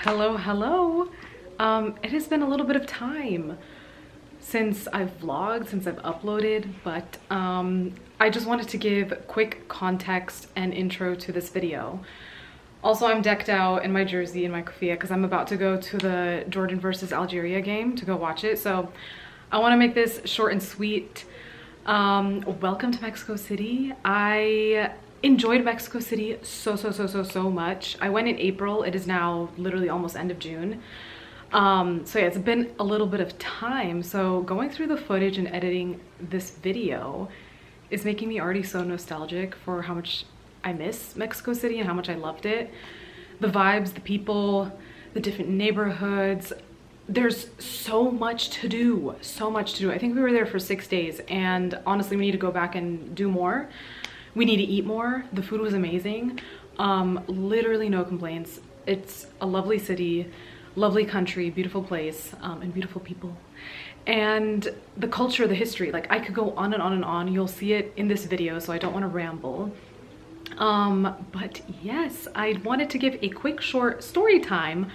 Hello. It has been a little bit of time since I've vlogged, since I've uploaded, but I just wanted to give quick context and intro to this video. Also, I'm decked out in my jersey and my kufia because I'm about to go to the Jordan versus Algeria game to go watch it. So I want to make this short and sweet. Welcome to Mexico City. I enjoyed Mexico City so much. I went in April. It is now literally almost end of June. So yeah, it's been a little bit of time. So going through the footage and editing this video is making me already so nostalgic for how much I miss Mexico City and how much I loved it. The vibes, the people, the different neighborhoods. There's so much to do, so much to do. I think we were there for 6 days, and honestly, we need to go back and do more. We need to eat more. The food was amazing. Literally no complaints. It's a lovely city, lovely country, beautiful place, and beautiful people. And the culture, the history, like I could go on and on and on. You'll see it in this video, so I don't want to ramble. But yes, I wanted to give a quick short story time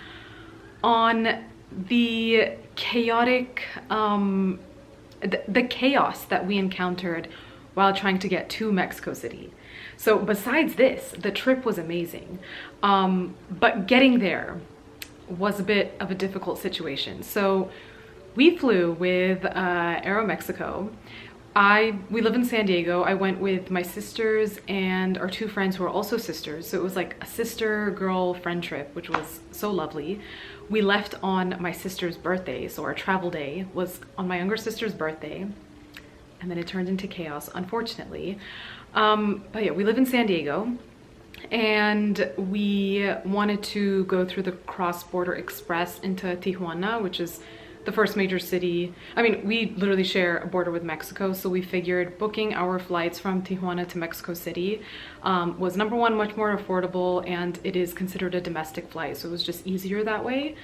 on the chaotic, the chaos that we encountered while trying to get to Mexico City. So besides this, the trip was amazing. But getting there was a bit of a difficult situation. So we flew with Aeromexico. We live in San Diego. I went with my sisters and our two friends who are also sisters. So it was like a sister girl friend trip, which was so lovely. We left on my sister's birthday. So our travel day was on my younger sister's birthday. And then it turned into chaos, unfortunately. But yeah, we live in San Diego. And we wanted to go through the cross-border express into Tijuana, which is the first major city. I mean, we literally share a border with Mexico, so we figured booking our flights from Tijuana to Mexico City was number one, much more affordable, and it is considered a domestic flight, so it was just easier that way.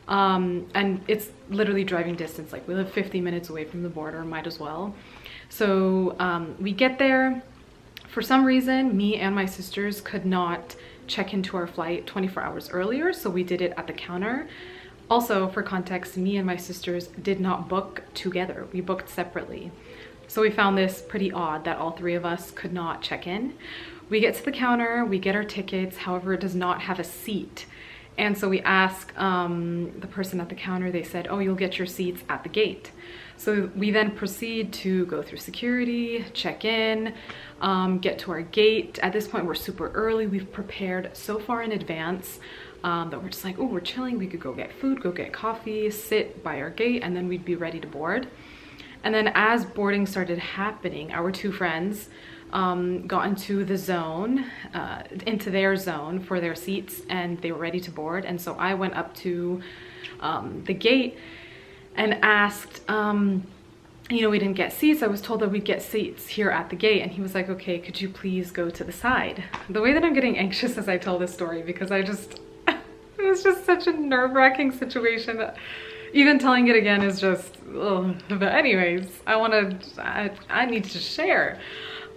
And it's literally driving distance, like we live 50 minutes away from the border, might as well. So we get there. For some reason, me and my sisters could not check into our flight 24 hours earlier, so we did it at the counter. Also, for context, me and my sisters did not book together. We booked separately. So we found this pretty odd that all three of us could not check in. We get to the counter, we get our tickets, however, it does not have a seat. And so we ask the person at the counter, they said, oh, you'll get your seats at the gate. So we then proceed to go through security, check in, get to our gate. At this point, we're super early. We've prepared so far in advance that we're just like, oh, we're chilling. We could go get food, go get coffee, sit by our gate, and then we'd be ready to board. And then as boarding started happening, our two friends got into the zone, into their zone for their seats, and they were ready to board. And so I went up to the gate and asked, you know, we didn't get seats. I was told that we'd get seats here at the gate. And he was like, okay, could you please go to the side? The way that I'm getting anxious as I tell this story, because it was just such a nerve-wracking situation. Even telling it again is just, ugh. But anyways, I need to share.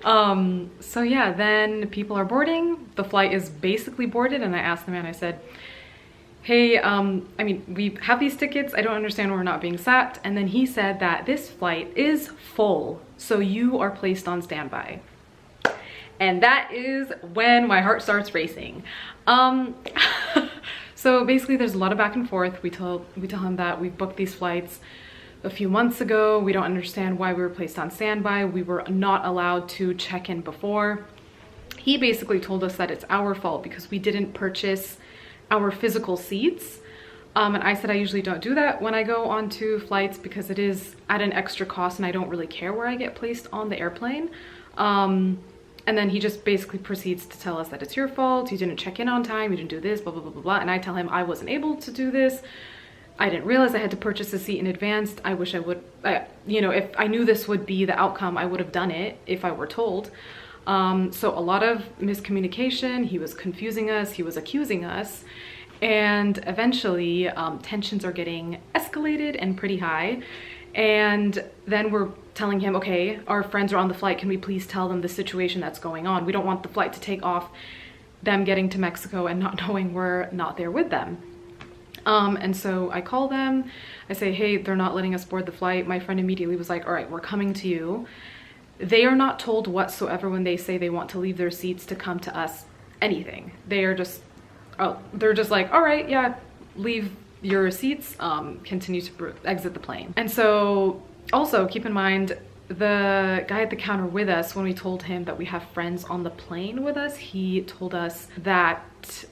So yeah, then people are boarding. The flight is basically boarded, and I asked the man, I said, hey, I mean, we have these tickets. I don't understand why we're not being sat. And then he said that this flight is full, so you are placed on standby. And that is when my heart starts racing. So basically there's a lot of back and forth. We tell him that we booked these flights a few months ago. We don't understand why we were placed on standby. We were not allowed to check in before. He basically told us that it's our fault because we didn't purchase our physical seats. And I said I usually don't do that when I go onto flights because it is at an extra cost and I don't really care where I get placed on the airplane. And then he just basically proceeds to tell us that it's your fault, you didn't check in on time, you didn't do this, blah, blah, blah, blah, blah. And I tell him I wasn't able to do this. I didn't realize I had to purchase a seat in advance. I wish I would, you know, if I knew this would be the outcome, I would have done it if I were told. So a lot of miscommunication, he was confusing us, he was accusing us. And eventually tensions are getting escalated and pretty high. And then we're telling him, okay, our friends are on the flight. Can we please tell them the situation that's going on? We don't want the flight to take off, them getting to Mexico and not knowing we're not there with them. And so I call them, I say, hey, they're not letting us board the flight. My friend immediately was like, all right, we're coming to you. They are not told whatsoever when they say they want to leave their seats to come to us, anything. They are just, oh, they're just like, all right, yeah, leave your seats, continue to exit the plane. And so also keep in mind, the guy at the counter with us, when we told him that we have friends on the plane with us, he told us that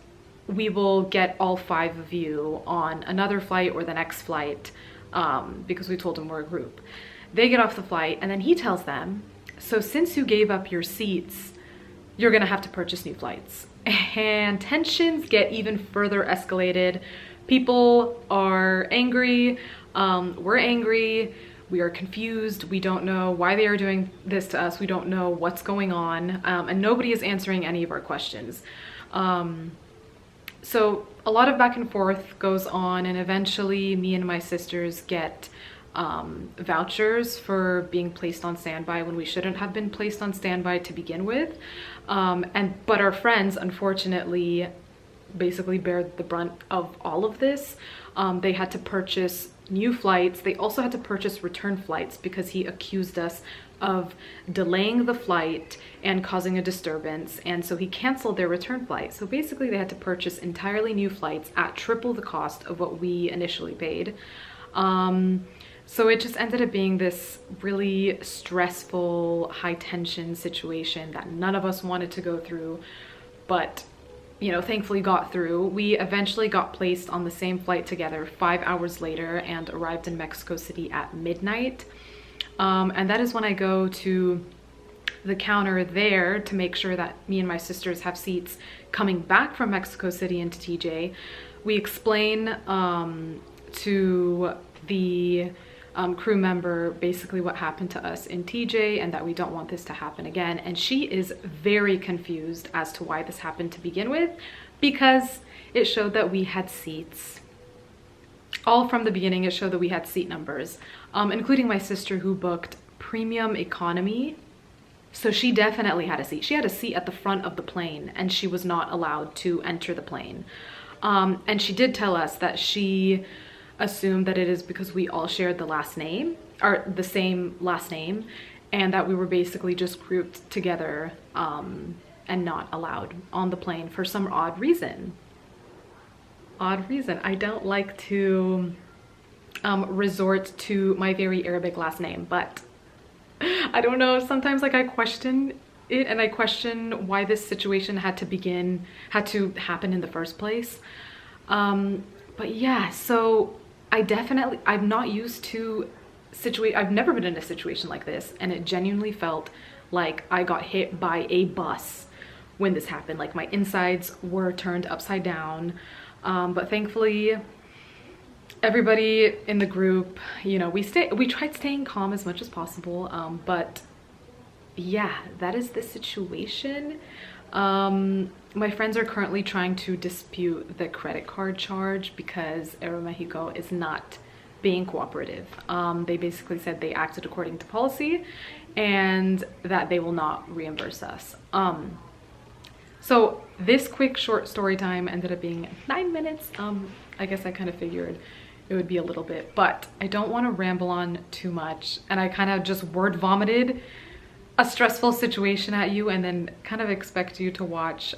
we will get all 5 of you on another flight or the next flight, because we told him we're a group. They get off the flight and then he tells them, so since you gave up your seats, you're gonna have to purchase new flights. And tensions get even further escalated. People are angry, we're angry, we are confused, we don't know why they are doing this to us, we don't know what's going on, and nobody is answering any of our questions. So a lot of back and forth goes on, and eventually me and my sisters get vouchers for being placed on standby when we shouldn't have been placed on standby to begin with. But our friends, unfortunately, basically bear the brunt of all of this. They had to purchase new flights. They also had to purchase return flights because he accused us of delaying the flight and causing a disturbance, and so he canceled their return flight. So basically they had to purchase entirely new flights at triple the cost of what we initially paid. So it just ended up being this really stressful, high tension situation that none of us wanted to go through, but you know, thankfully got through. We eventually got placed on the same flight together 5 hours later and arrived in Mexico City at midnight. And that is when I go to the counter there to make sure that me and my sisters have seats coming back from Mexico City into TJ. We explain to the crew member basically what happened to us in TJ and that we don't want this to happen again. And she is very confused as to why this happened to begin with, because it showed that we had seats. All from the beginning, it showed that we had seat numbers, including my sister who booked premium economy. So she definitely had a seat. She had a seat at the front of the plane and she was not allowed to enter the plane. And she did tell us that she assumed that it is because we all shared the last name, or the same last name, and that we were basically just grouped together and not allowed on the plane for some odd reason. I don't like to resort to my very Arabic last name, but I don't know, sometimes like I question it and I question why this situation had to happen in the first place. But yeah, so I'm not used to I've never been in a situation like this, and it genuinely felt like I got hit by a bus when this happened. Like my insides were turned upside down. But thankfully everybody in the group, you know, we tried staying calm as much as possible. But yeah, that is the situation. My friends are currently trying to dispute the credit card charge because Aeromexico is not being cooperative. They basically said they acted according to policy and that they will not reimburse us. So this quick short story time ended up being 9 minutes. I guess I kind of figured it would be a little bit, but I don't want to ramble on too much, and I kind of just word vomited a stressful situation at you and then kind of expect you to watch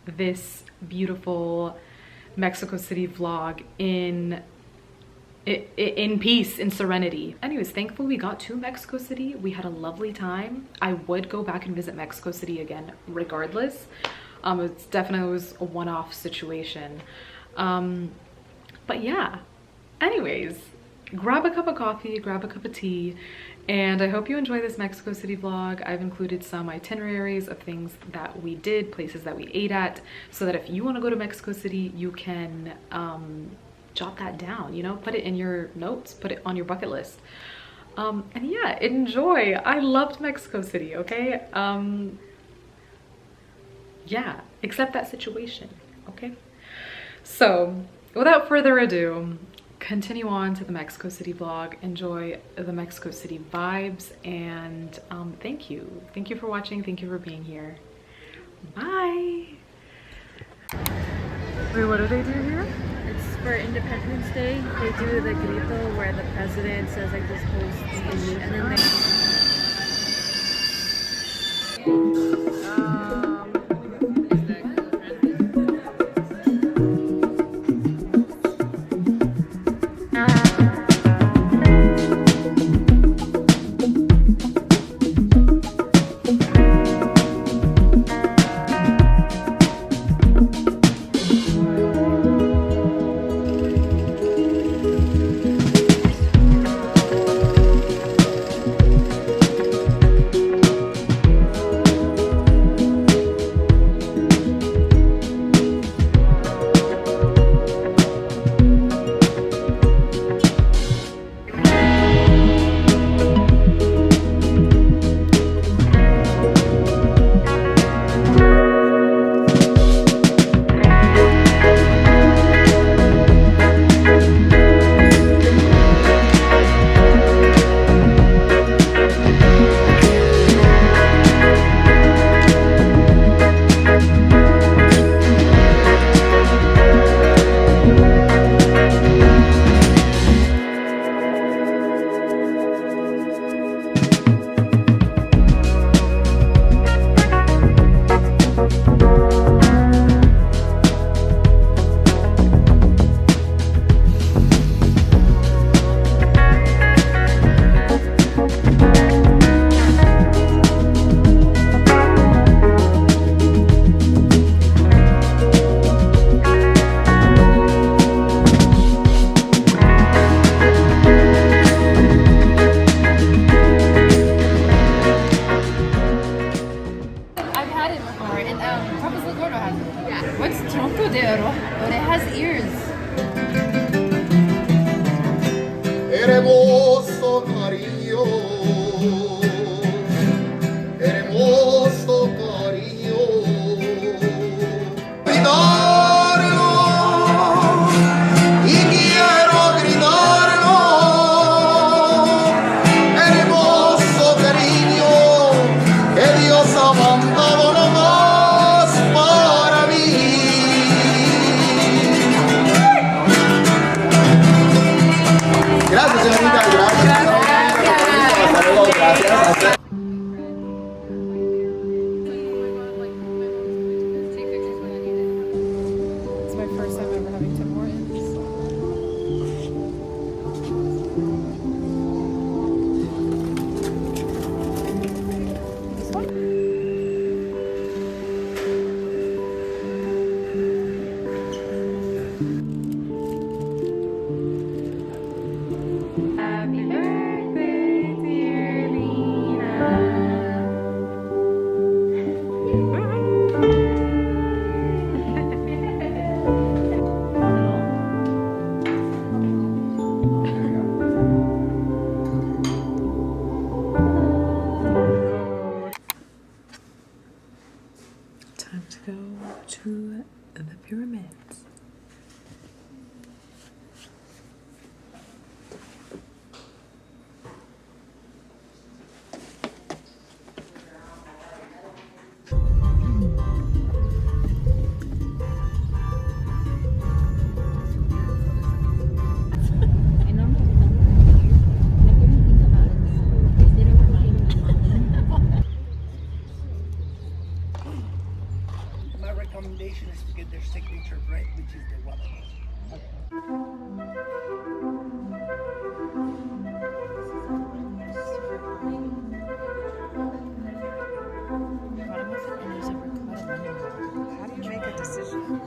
this beautiful Mexico City vlog in peace, in serenity. Anyways, thankfully we got to Mexico City. We had a lovely time. I would go back and visit Mexico City again regardless. It's definitely was a one-off situation. But yeah, anyways, grab a cup of coffee, grab a cup of tea, and I hope you enjoy this Mexico City vlog. I've included some itineraries of things that we did, places that we ate at, so that if you want to go to Mexico City, you can jot that down, you know, put it in your notes, put it on your bucket list. And yeah, enjoy. I loved Mexico City, okay? Yeah, except that situation, okay? So without further ado, continue on to the Mexico City vlog. Enjoy the Mexico City vibes, and thank you for watching. Thank you for being here. Bye. Wait, what do they do here? It's for Independence Day, they do the grito where the president says like this whole speech, and then I've had it before, and Papa's Gordo has it. Yeah. What's tronco de oro? But it has ears. Hermoso cariño, hermoso cariño, gritarlo y quiero gritarlo, hermoso cariño que Dios ha mandado nomás para mí. Gracias, señorita, gracias. Saludos, gracias. It's my first time ever having Tim Hortons. Happy birthday, dear Time to go to the pyramids. My recommendation is to get their signature bread, which is the waffle. How do you make a decision?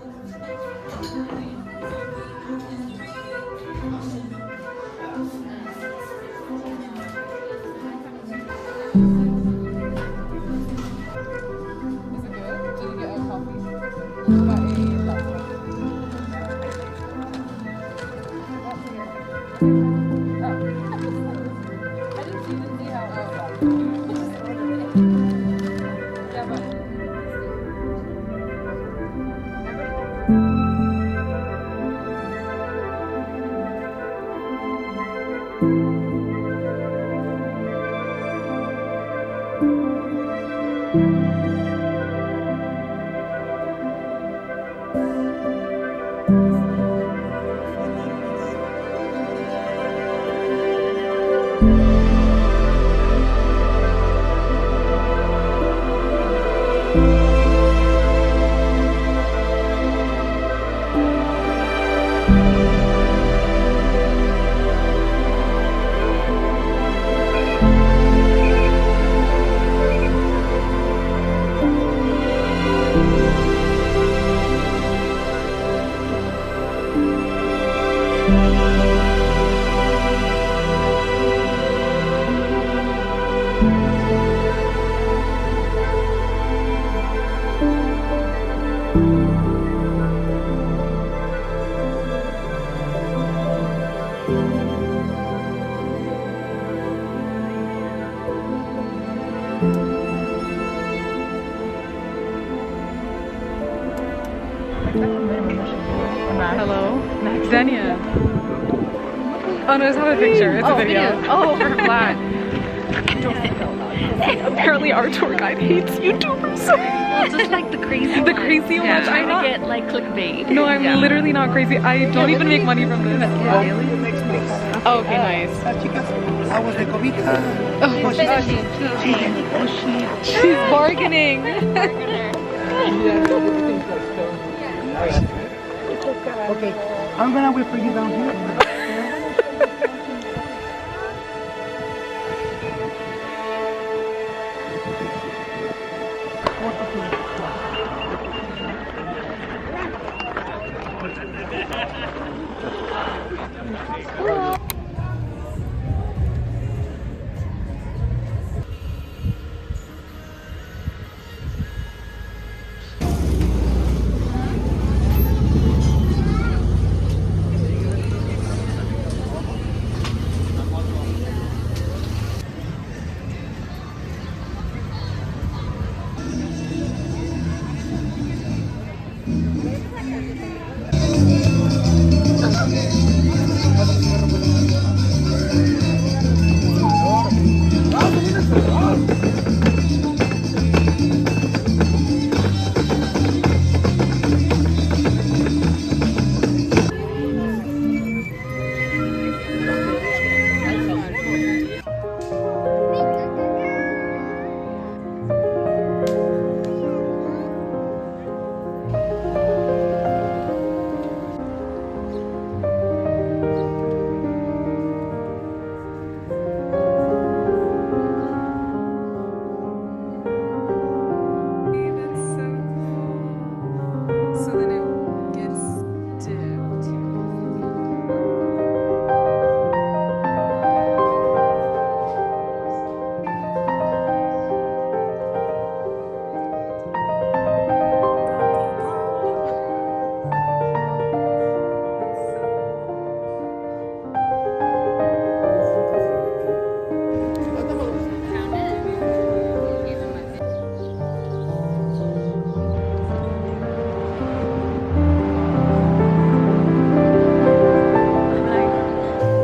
Hello, Xenia. Oh no, it's not a picture. It's a video. Oh, we're glad. Apparently, our tour guide hates YouTubers. Well, just like the crazy The crazy ones. Yeah, I'm not. get like clickbait. No, I'm literally not crazy. I don't even make money from this. Oh, okay, nice. Aguas de cobija. She's bargaining. Okay, I'm gonna wait for you down here.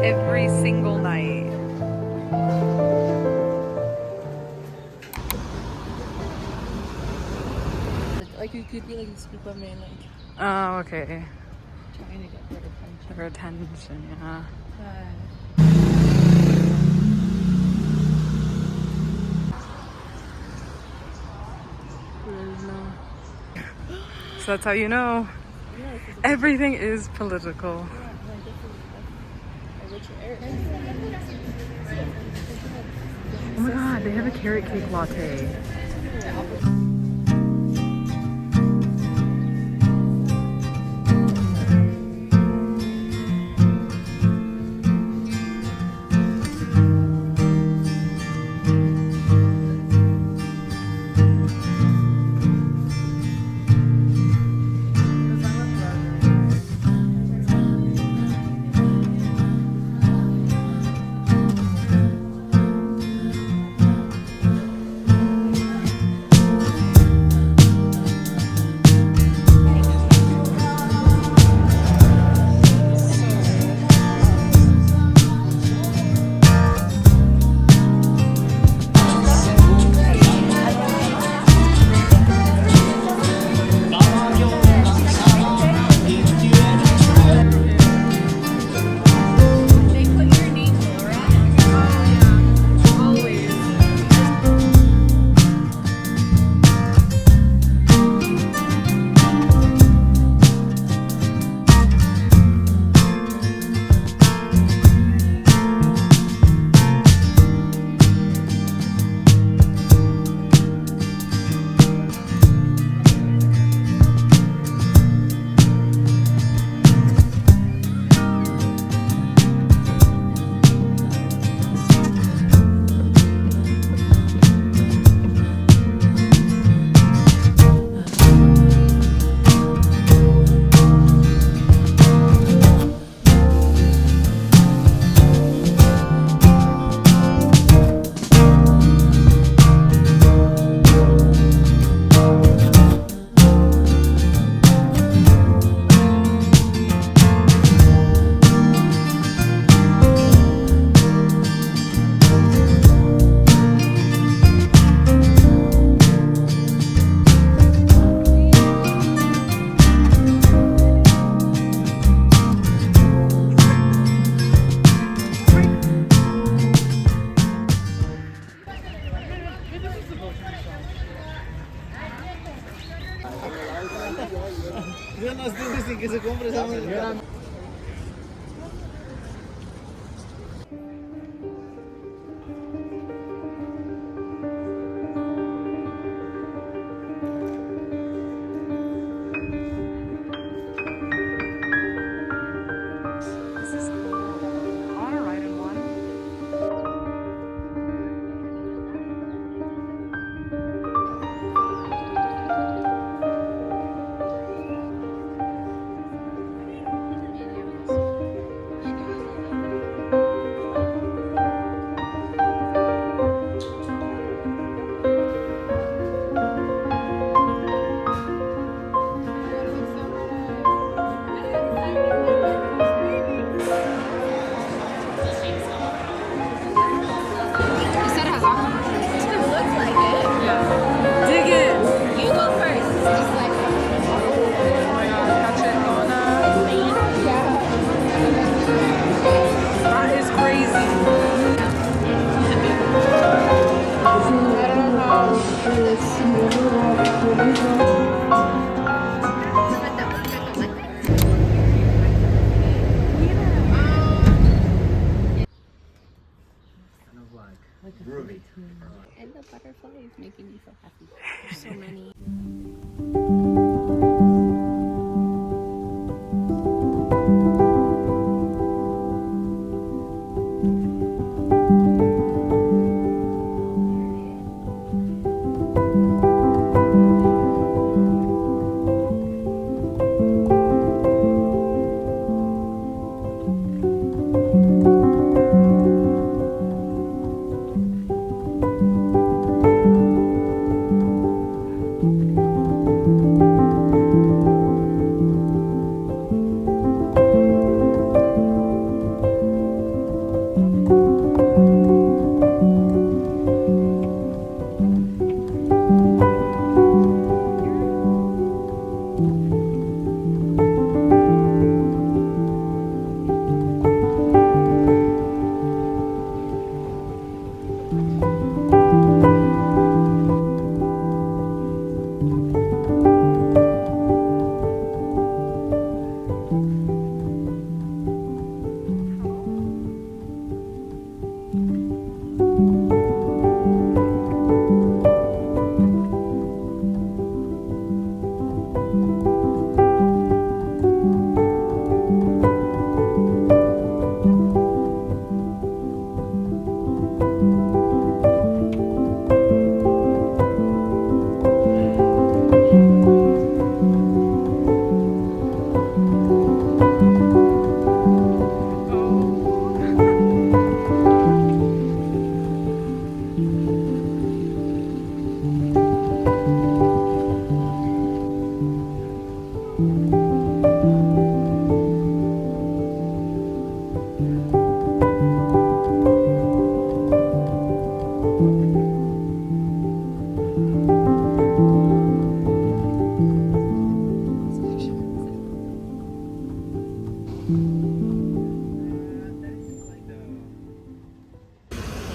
Every single night. Like you could be like this group of men like Oh, okay. trying to get her attention. Her attention, yeah. So that's how you know everything is political. Oh my god, they have a carrot cake latte. no estoy sin que se compre esa madre. And the butterfly is making me so happy. There's so many.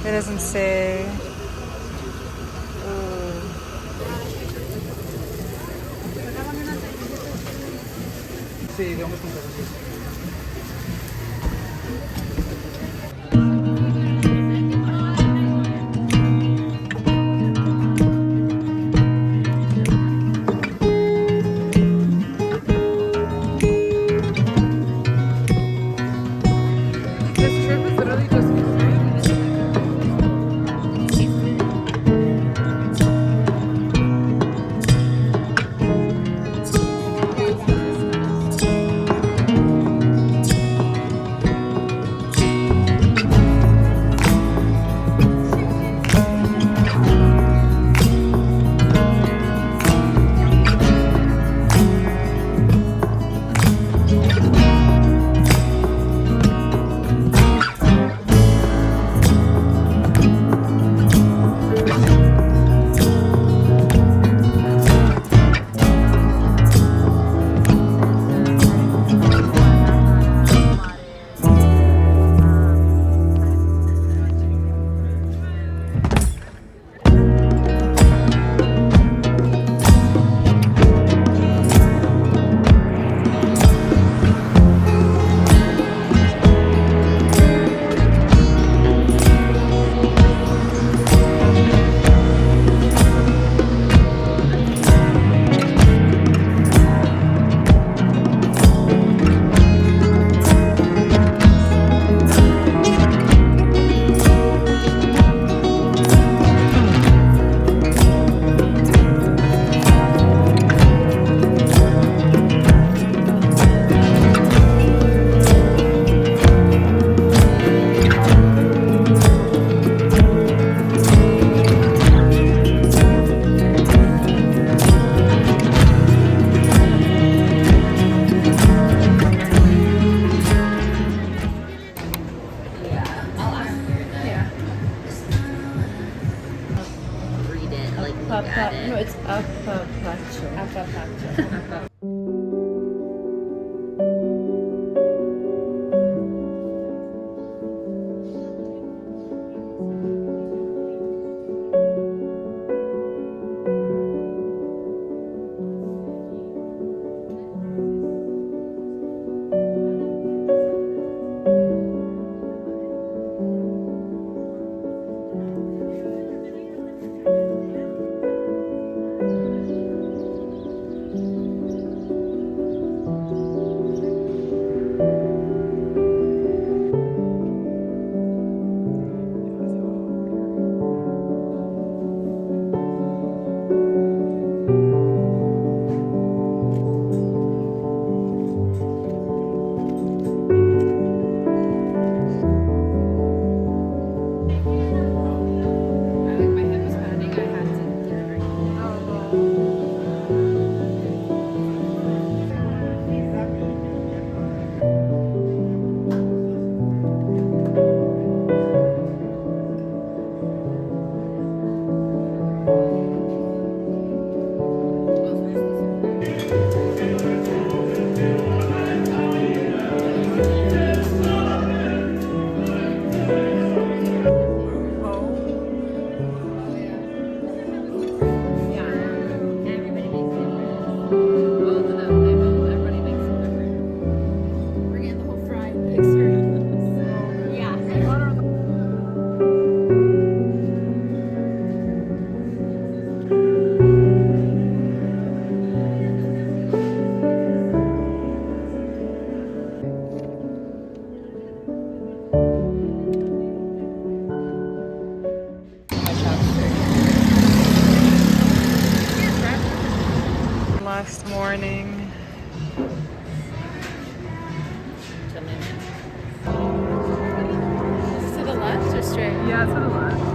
It doesn't say. Sí, digamos con cafecito. This trip is literally just Yeah, so do I.